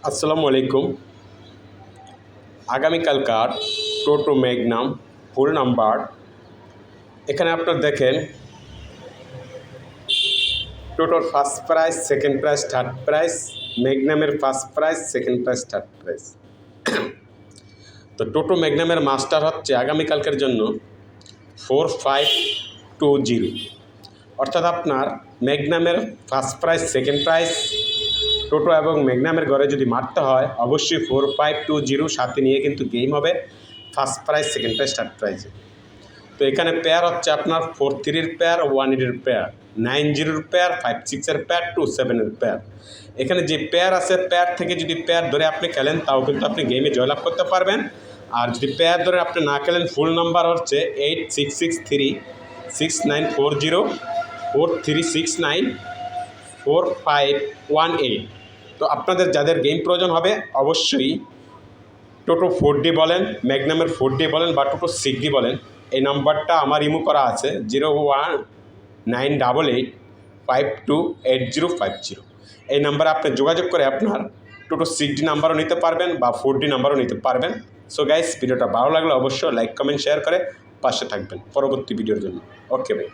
আসসালামু আলাইকুম। আগামীকালকার টোটো ম্যাগনাম ফুল নাম্বার এখানে আপনার দেখেন টোটোর first price, second price, third price, ম্যাগনামের first price, second price, third price. তো টোটো ম্যাগনামের মাস্টার হচ্ছে আগামীকালকের জন্য 4520, অর্থাৎ আপনার ম্যাগনামের ফার্স্ট প্রাইস, সেকেন্ড প্রাইস টোটো এবং ম্যাগনামের ঘরে যদি মারতে হয় অবশ্যই 4520 সাথে নিয়ে কিন্তু গেম হবে first prize, second prize, third প্রাইজে। তো এখানে পেয়ার হচ্ছে আপনার 43-এর পেয়ার, 18-এর পেয়ার, 90-এর পেয়ার, 56-এর পেয়ার, 27-এর পেয়ার। এখানে যে পেয়ার আছে পেয়ার থেকে যদি পেয়ার ধরে আপনি খেলেন তাও কিন্তু আপনি গেমে জয়লাভ করতে পারবেন। আর যদি পেয়ার ধরে আপনি না খেলেন ফুল নাম্বার হচ্ছে 8663-6940-4369-4518। তো আপনাদের যাদের গেম প্রয়োজন হবে অবশ্যই টোটো 4D বলেন, ম্যাগনামের 4D বলেন বা টোটো 6D বলেন, এই নাম্বারটা আমার ইমো করা আছে 01988528050। এই নাম্বারে আপনি যোগাযোগ করে আপনার টোটো 6D নাম্বারও নিতে পারবেন বা 4D নাম্বারও নিতে পারবেন। সো গাইস, ভিডিওটা ভালো লাগলে অবশ্যই লাইক, কমেন্ট, শেয়ার করে পাশে থাকবেন পরবর্তী ভিডিওর জন্য। ওকে ভাই।